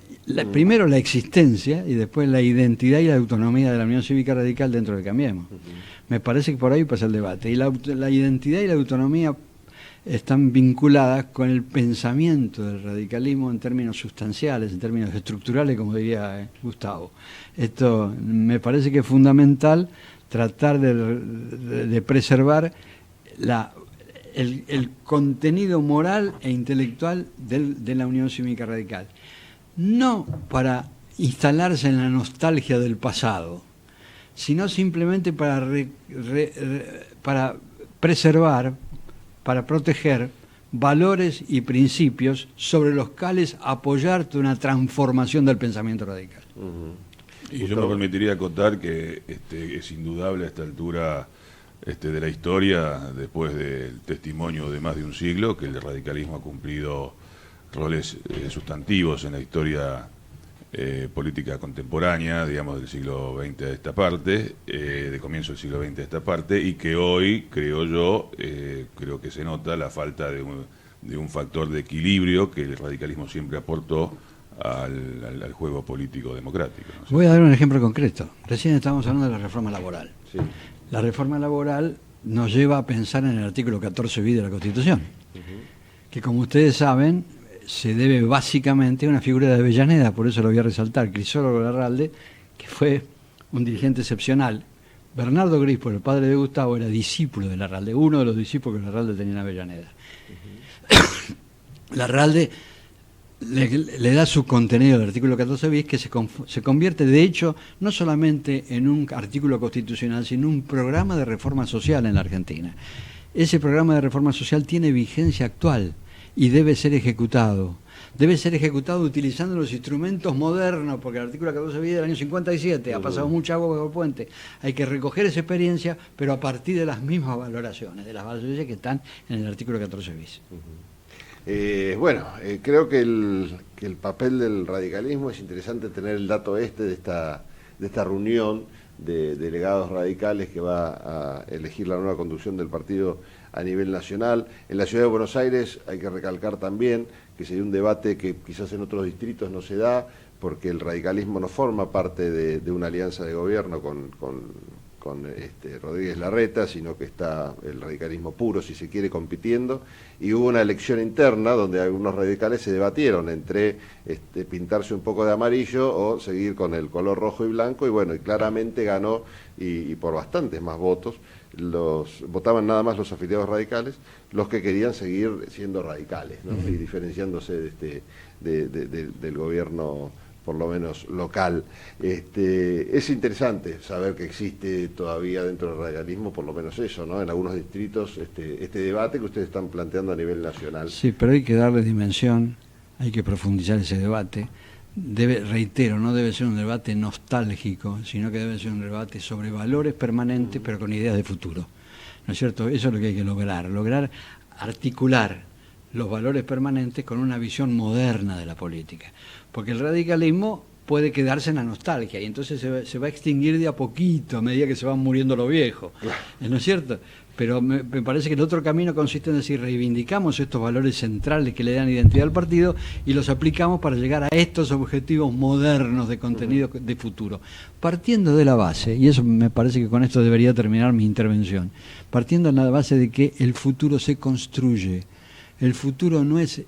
primero la existencia y después la identidad y la autonomía de la Unión Cívica Radical dentro de Cambiemos. Me parece que por ahí pasa el debate. Y la identidad y la autonomía están vinculadas con el pensamiento del radicalismo en términos sustanciales, en términos estructurales, como diría Gustavo. Esto me parece que es fundamental, tratar de preservar el contenido moral e intelectual de la Unión Cívica Radical. No para instalarse en la nostalgia del pasado, sino simplemente para preservar, para proteger valores y principios sobre los cuales apoyar una transformación del pensamiento radical. Y yo me permitiría acotar que es indudable a esta altura de la historia, después del testimonio de más de un siglo, que el radicalismo ha cumplido roles sustantivos en la historia política contemporánea, digamos, del siglo XX a esta parte, de comienzo del siglo XX a esta parte, y que hoy, creo yo, creo que se nota la falta de de un factor de equilibrio que el radicalismo siempre aportó al juego político democrático, ¿no? Voy a dar un ejemplo concreto. Recién estábamos hablando de la reforma laboral. Sí. La reforma laboral nos lleva a pensar en el artículo 14 bis de la Constitución, que como ustedes saben se debe básicamente a una figura de Avellaneda, por eso lo voy a resaltar, Crisólogo Larralde, que fue un dirigente excepcional. Bernardo Grispo, el padre de Gustavo, era discípulo de Larralde, uno de los discípulos que Larralde tenía en Avellaneda. Larralde le da su contenido al artículo 14 bis, que se convierte, de hecho, no solamente en un artículo constitucional, sino un programa de reforma social en la Argentina. Ese programa de reforma social tiene vigencia actual y debe ser ejecutado. Debe ser ejecutado utilizando los instrumentos modernos, porque el artículo 14 bis del año 57 ha pasado mucha agua por el puente. Hay que recoger esa experiencia, pero a partir de las mismas valoraciones, de las valoraciones que están en el artículo 14 bis. Creo que el papel del radicalismo es interesante tener el dato de esta reunión de delegados radicales que va a elegir la nueva conducción del partido a nivel nacional. En la ciudad de Buenos Aires hay que recalcar también que sería un debate que quizás en otros distritos no se da, porque el radicalismo no forma parte de una alianza de gobierno con Rodríguez Larreta, sino que está el radicalismo puro, si se quiere, compitiendo, y hubo una elección interna donde algunos radicales se debatieron entre pintarse un poco de amarillo o seguir con el color rojo y blanco, y claramente ganó, y por bastantes más votos, votaban nada más los afiliados radicales, los que querían seguir siendo radicales, ¿no? Y diferenciándose del gobierno, por lo menos local. Es interesante saber que existe todavía dentro del radicalismo, por lo menos eso, ¿no? En algunos distritos, este debate que ustedes están planteando a nivel nacional. Sí, pero hay que darle dimensión, hay que profundizar ese debate. Reitero, no debe ser un debate nostálgico, sino que debe ser un debate sobre valores permanentes, pero con ideas de futuro. ¿No es cierto? Eso es lo que hay que lograr articular los valores permanentes con una visión moderna de la política. Porque el radicalismo puede quedarse en la nostalgia y entonces se va a extinguir de a poquito a medida que se van muriendo los viejos, ¿no es cierto? Pero me parece que el otro camino consiste en decir, reivindicamos estos valores centrales que le dan identidad al partido y los aplicamos para llegar a estos objetivos modernos de contenido de futuro. Partiendo de la base, y eso me parece que con esto debería terminar mi intervención, partiendo de la base de que el futuro se construye. El futuro no es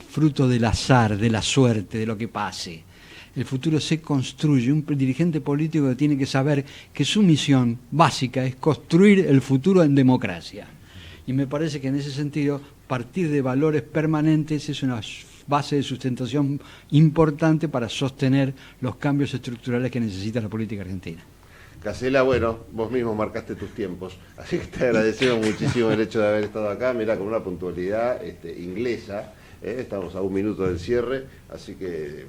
fruto del azar, de la suerte, de lo que pase. El futuro se construye. Un dirigente político tiene que saber que su misión básica es construir el futuro en democracia. Y me parece que en ese sentido, partir de valores permanentes es una base de sustentación importante para sostener los cambios estructurales que necesita la política argentina. Casela, vos mismo marcaste tus tiempos, así que te agradecemos muchísimo el hecho de haber estado acá, mirá, con una puntualidad inglesa. Estamos a un minuto del cierre, así que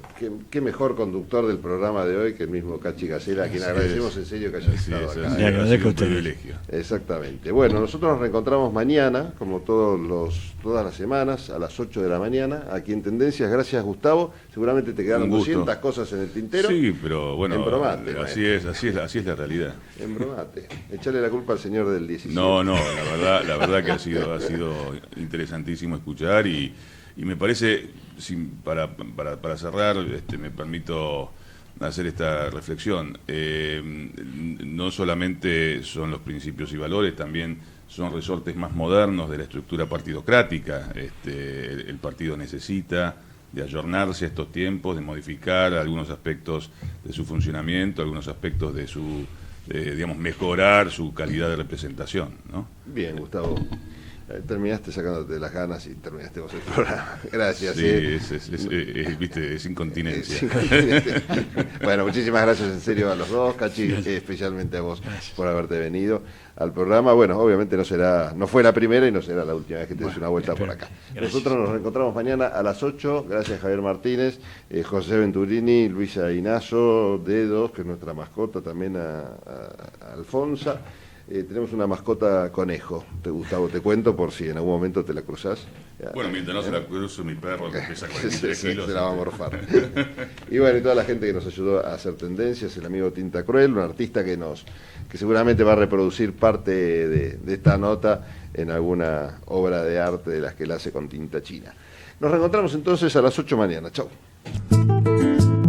qué mejor conductor del programa de hoy que el mismo Cachi Casela, a quien agradecemos en serio que haya estado acá. Le agradezco a usted. Exactamente. Bueno, nosotros nos reencontramos mañana, como todas las semanas, a las 8 de la mañana, aquí en Tendencias. Gracias, Gustavo. Seguramente te quedaron 200 cosas en el tintero. Sí, pero bueno, embromate, así es la realidad. Embromate. Echarle la culpa al señor del 17. No, la verdad que ha sido interesantísimo escuchar y me parece, para cerrar, me permito hacer esta reflexión. No solamente son los principios y valores, también son resortes más modernos de la estructura partidocrática. El partido necesita de ayornarse a estos tiempos, de modificar algunos aspectos de su funcionamiento, algunos aspectos de su, mejorar su calidad de representación, ¿no? Bien, Gustavo. Terminaste sacándote las ganas y terminaste vos el programa. Gracias. Sí, es incontinencia. Bueno, muchísimas gracias en serio a los dos, Cachi, especialmente a vos por haberte venido al programa. Bueno, obviamente no fue la primera y no será la última vez que te des una vuelta por acá. Gracias. Nosotros nos reencontramos mañana a las 8. Gracias, Javier Martínez, José Venturini, Luisa Inazo, Dedos, que es nuestra mascota, también a Alfonsa. Tenemos una mascota conejo, Gustavo, te cuento por si en algún momento te la cruzás. Bueno, mientras no se la cruzo mi perro que pesa 43 kilos. Se la va a morfar. Y bueno, y toda la gente que nos ayudó a hacer tendencias, el amigo Tinta Cruel, un artista que seguramente va a reproducir parte de esta nota en alguna obra de arte de las que él hace con tinta china. Nos reencontramos entonces a las 8 mañana. Chau.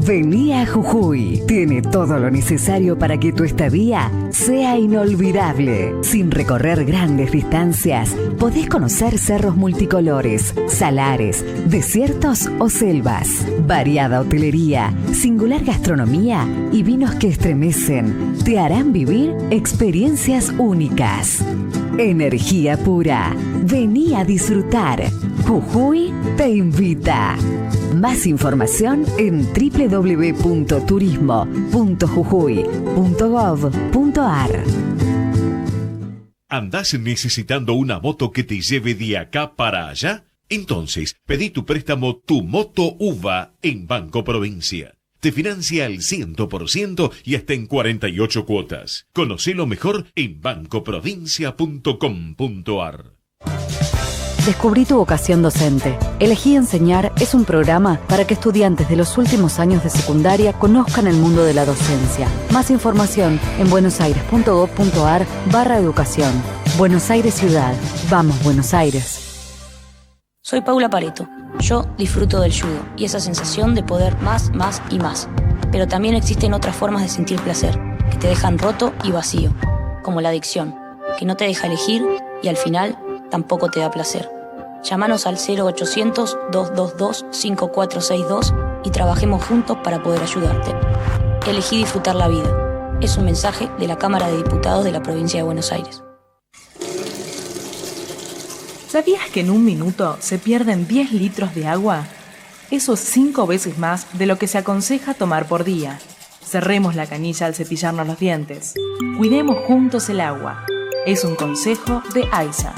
Vení a Jujuy. Tiene todo lo necesario para que tu estadía sea inolvidable. Sin recorrer grandes distancias, podés conocer cerros multicolores, salares, desiertos o selvas. Variada hotelería, singular gastronomía y vinos que estremecen te harán vivir experiencias únicas. Energía pura. Vení a disfrutar. Jujuy te invita. Más información en www.turismo.jujuy.gov.ar. ¿Andás necesitando una moto que te lleve de acá para allá? Entonces, pedí tu préstamo Tu Moto UVA en Banco Provincia. Te financia al 100% y hasta en 48 cuotas. Conocelo mejor en bancoprovincia.com.ar. Descubrí tu vocación docente. Elegí Enseñar es un programa para que estudiantes de los últimos años de secundaria conozcan el mundo de la docencia. Más información en buenosaires.gov.ar/educación. Buenos Aires Ciudad. Vamos, Buenos Aires. Soy Paula Pareto. Yo disfruto del judo y esa sensación de poder más, más y más. Pero también existen otras formas de sentir placer, que te dejan roto y vacío, como la adicción, que no te deja elegir y al final tampoco te da placer. Llámanos al 0800-222-5462 y trabajemos juntos para poder ayudarte. Elegí disfrutar la vida. Es un mensaje de la Cámara de Diputados de la Provincia de Buenos Aires. ¿Sabías que en un minuto se pierden 10 litros de agua? Eso es 5 veces más de lo que se aconseja tomar por día. Cerremos la canilla al cepillarnos los dientes. Cuidemos juntos el agua. Es un consejo de AISA.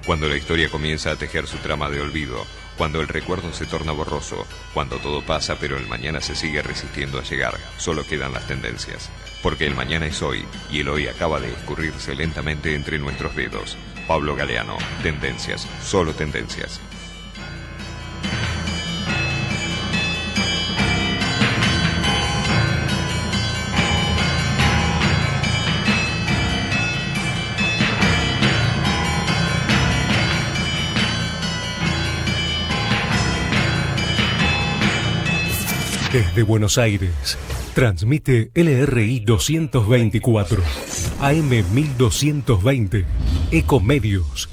Cuando la historia comienza a tejer su trama de olvido, cuando el recuerdo se torna borroso, cuando todo pasa pero el mañana se sigue resistiendo a llegar, solo quedan las tendencias. Porque el mañana es hoy y el hoy acaba de escurrirse lentamente entre nuestros dedos. Pablo Galeano, Tendencias, solo tendencias. Desde Buenos Aires, transmite LRI 224, AM 1220, Ecomedios,